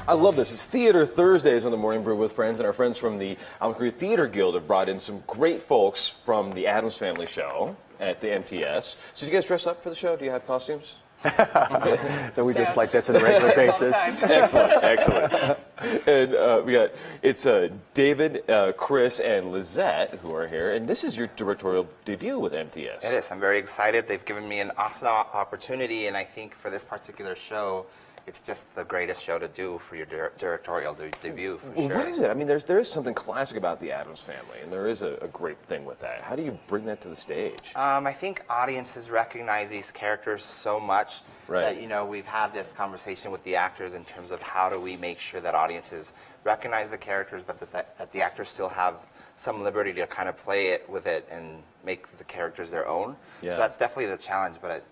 I love this. It's Theater Thursdays on the Morning Brew with friends, and our friends from the Albuquerque Theater Guild have brought in some great folks from the Addams Family show at the MTS. So do you guys dress up for the show? Do you have costumes? No, we just like this on a regular basis. Excellent, excellent. And it's David, Chris, and Lizette who are here, and this is your directorial debut with MTS. It is. I'm very excited. They've given me an awesome opportunity, and I think for this particular show, it's just the greatest show to do for your directorial debut, for sure. What is it? I mean, there is something classic about the Addams Family, and there is a great thing with that. How do you bring that to the stage? I think audiences recognize these characters so much that, we've had this conversation with the actors in terms of how do we make sure that audiences recognize the characters, but that the actors still have some liberty to kind of play it with it and make the characters their own. Yeah. So that's definitely the challenge, but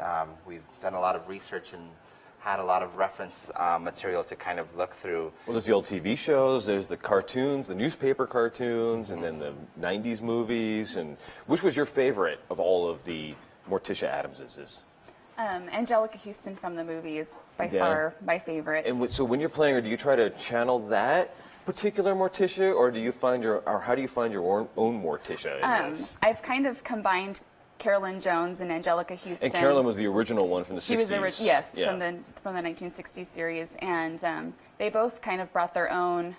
we've done a lot of research and had a lot of reference material to kind of look through. Well, there's the old TV shows, there's the cartoons, the newspaper cartoons, and then the 90s movies. And which was your favorite of all of the Morticia Addamses? Angelica Houston from the movies, by far my favorite. And so when you're playing her, do you try to channel that particular Morticia, or do you find how do you find your own Morticia in this? I've kind of combined Carolyn Jones and Angelica Houston. And Carolyn was the original one from the 60s. She was from the 1960s series, and they both kind of brought their own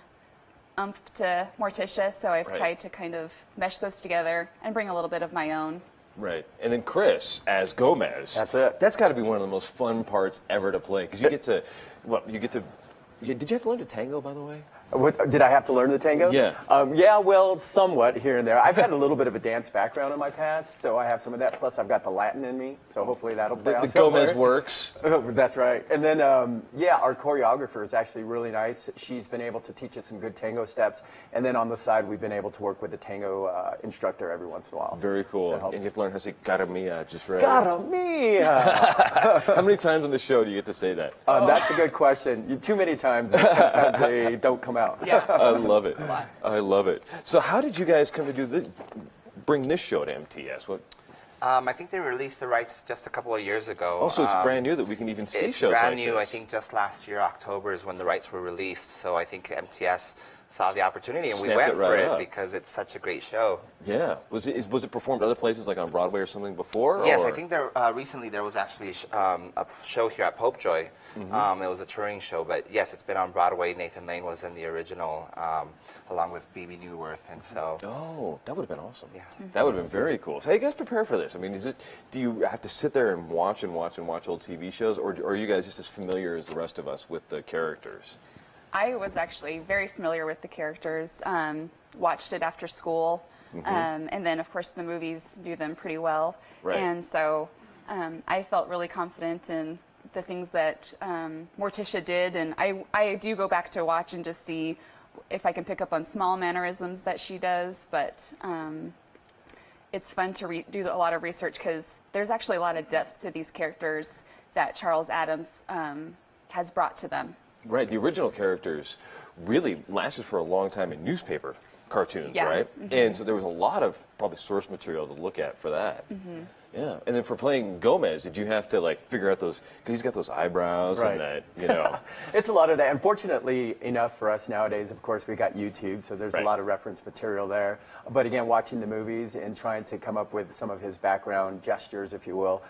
oomph to Morticia, so I've tried to kind of mesh those together and bring a little bit of my own. Right. And then Chris as Gomez. That's it. That's got to be one of the most fun parts ever to play, because you get to, did you have to learn to tango, by the way? Did I have to learn the tango? Yeah. Yeah, well, somewhat here and there. I've had a little bit of a dance background in my past, so I have some of that. Plus, I've got the Latin in me, so hopefully that'll play out The Gomez works. That's right. And then, our choreographer is actually really nice. She's been able to teach us some good tango steps. And then on the side, we've been able to work with a tango instructor every once in a while. Very cool. And you have to learn how to say "cara mia" just right. Cara mia! How many times on the show do you get to say that? That's a good question. Too many times. Sometimes they don't come out. Yeah. I love it. I love it. So how did you guys come to bring this show to MTS? What? I think they released the rights just a couple of years ago. Also, it's brand new that we can even see it's shows like brand new. this. I think just last year, October, is when the rights were released. So I think MTS saw the opportunity, and we went for it because it's such a great show. Yeah. Was it performed other places, like on Broadway or something before? Yes, or? I think recently there was actually a show here at Popejoy. It was a touring show, but yes, it's been on Broadway. Nathan Lane was in the original, along with B.B. Newworth, and so. Oh, that would have been awesome. Yeah. That would have been very cool. So how do you guys prepare for this? I mean, do you have to sit there and watch old TV shows, or are you guys just as familiar as the rest of us with the characters? I was actually very familiar with the characters, watched it after school, and then, of course, the movies knew them pretty well. Right. And so I felt really confident in the things that Morticia did, and I do go back to watch and just see if I can pick up on small mannerisms that she does, but it's fun to do a lot of research because there's actually a lot of depth to these characters that Charles Addams has brought to them. Right, the original characters really lasted for a long time in newspaper cartoons, right? And so there was a lot of probably source material to look at for that. Yeah, and then for playing Gomez, did you have to figure out those, because he's got those eyebrows and that, It's a lot of that. Unfortunately enough for us nowadays, of course, we got YouTube, so there's a lot of reference material there. But again, watching the movies and trying to come up with some of his background gestures, if you will,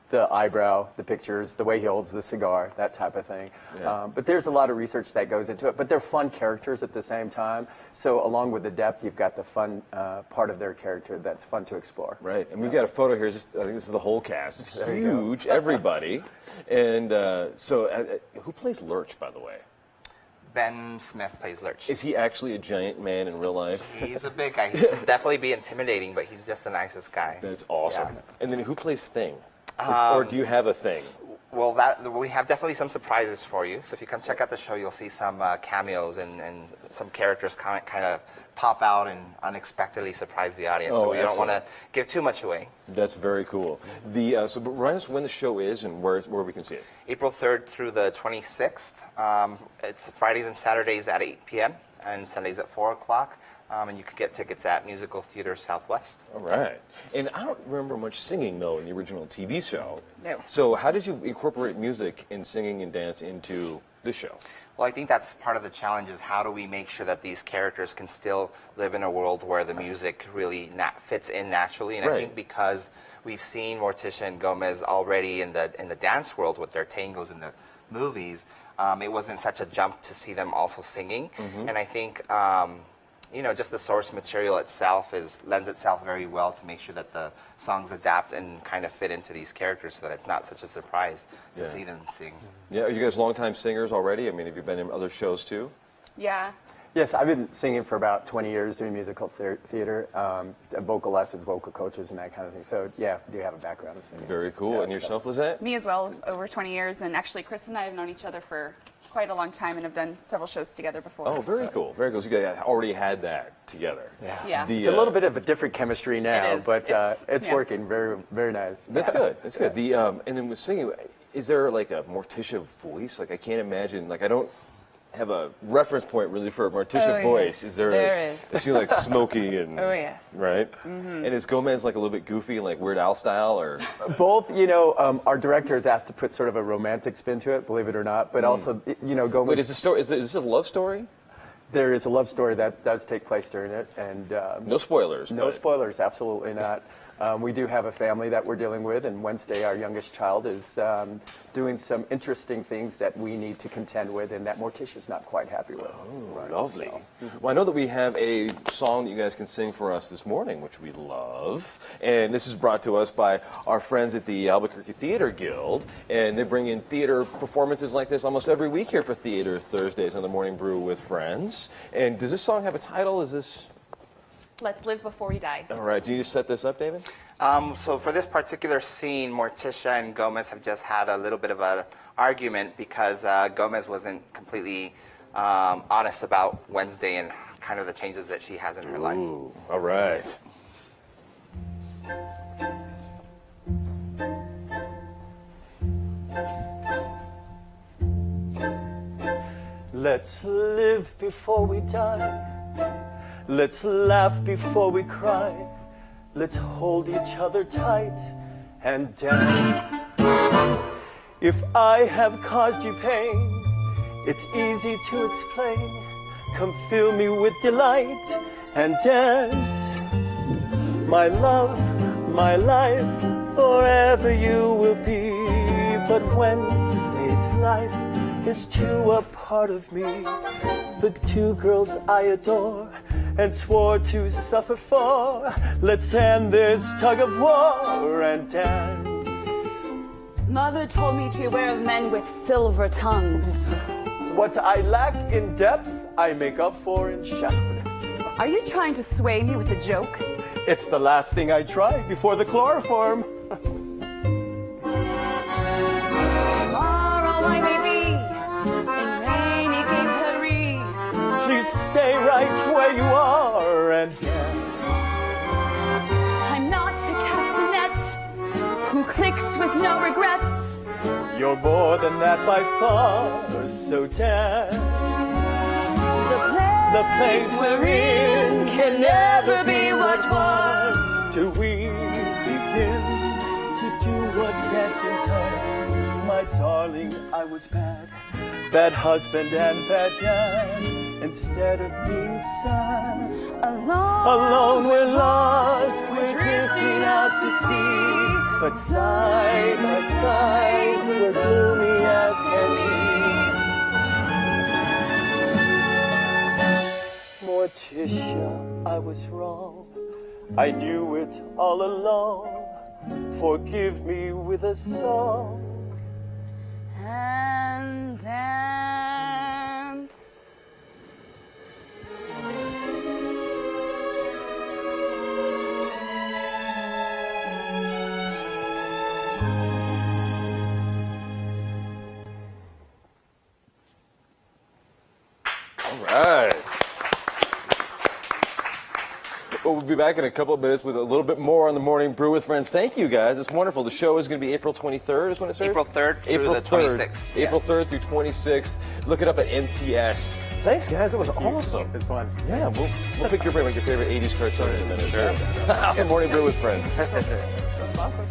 the eyebrow, the pictures, the way he holds the cigar, that type of thing. Yeah. But there's a lot of research that goes into it. But they're fun characters at the same time. So along with the depth, you've got the fun part of their character that's fun to explore. Right, and we've got a photo here. I think this is the whole cast. It's huge, everybody. And so who plays Lurch, by the way? Ben Smith plays Lurch. Is he actually a giant man in real life? He's a big guy. He can definitely be intimidating, but he's just the nicest guy. That's awesome. Yeah. And then who plays Thing? Or do you have a Thing? Well, we have definitely some surprises for you. So if you come check out the show, you'll see some cameos and some characters kind of pop out and unexpectedly surprise the audience. So we don't want to give too much away. That's very cool. So remind us when the show is and where we can see it. April 3rd through the 26th. It's Fridays and Saturdays at 8 p.m. and Sundays at 4 o'clock. And you can get tickets at Musical Theater Southwest. All right. And I don't remember much singing, though, in the original TV show. No. So how did you incorporate music and singing and dance into this show? Well, I think that's part of the challenge is how do we make sure that these characters can still live in a world where the music really fits in naturally. And I think because we've seen Morticia and Gomez already in the dance world with their tangos in the movies, it wasn't such a jump to see them also singing. And I think, you know, just the source material itself lends itself very well to make sure that the songs adapt and kind of fit into these characters so that it's not such a surprise to see them sing. Yeah, are you guys longtime singers already? I mean, have you been in other shows too? Yeah. Yes, I've been singing for about 20 years, doing musical theater, vocal lessons, vocal coaches, and that kind of thing. So, yeah, I do have a background in singing. Very cool. Yeah, and yourself, Lizette? Me as well, over 20 years. And actually, Chris and I have known each other for quite a long time and have done several shows together before. Oh, very cool. Very cool. So you guys already had that together. Yeah. It's a little bit of a different chemistry now, but it's working very, very nice. That's good. That's good. And then with singing, is there like a Morticia voice? Like I can't imagine, like I don't have a reference point really for a Morticia voice. Is there? There is. Is she like smoky and? Oh yes. Right. And is Gomez like a little bit goofy, like Weird Al style, or? Both. You know, our director is asked to put sort of a romantic spin to it, believe it or not. But also, you know, Gomez. Wait, is the story? Is this a love story? There is a love story that does take place during it, and no spoilers. No spoilers. Absolutely not. We do have a family that we're dealing with, and Wednesday, our youngest child, is doing some interesting things that we need to contend with, and that Morticia's not quite happy with. Oh, lovely. So. Well, I know that we have a song that you guys can sing for us this morning, which we love. And this is brought to us by our friends at the Albuquerque Theater Guild. And they bring in theater performances like this almost every week here for Theater Thursdays on the Morning Brew with Friends. And does this song have a title? Is this... Let's Live Before We Die. All right. Do you set this up, David? So for this particular scene, Morticia and Gomez have just had a little bit of an argument because Gomez wasn't completely honest about Wednesday and kind of the changes that she has in her life. All right. Let's live before we die. Let's laugh before we cry. Let's hold each other tight and dance. If I have caused you pain, it's easy to explain. Come fill me with delight and dance. My love, my life, forever you will be. But Wednesday's life is too a part of me. The two girls I adore and swore to suffer for. Let's end this tug of war and dance. Mother told me to beware of men with silver tongues. What I lack in depth, I make up for in shallowness. Are you trying to sway me with a joke? It's the last thing I try before the chloroform. Tomorrow I may be in rainy Cape Henry. Please stay right where you are and dance. I'm not a castanet who clicks with no regrets. You're more than that by far, so dance. The place we're in can never be what was. Till we begin to do what dancing does. My darling, I was bad, bad husband and bad dad. Instead of being sad, alone we're lost, we're drifting out to sea. But side by side, we're gloomy as can be. Morticia, I was wrong. I knew it all along. Forgive me with a song. And dance. All right. Well, we'll be back in a couple of minutes with a little bit more on the Morning Brew with Friends. Thank you, guys. It's wonderful. The show is going to be April 23rd is when it starts? April 3rd through the 26th. April 3rd through 26th. Look it up at MTS. Thanks, guys. It was awesome. It's fun. Yeah, we'll pick your brain like your favorite 80s cartoon in a minute. Sure. The Morning Brew with Friends. Awesome.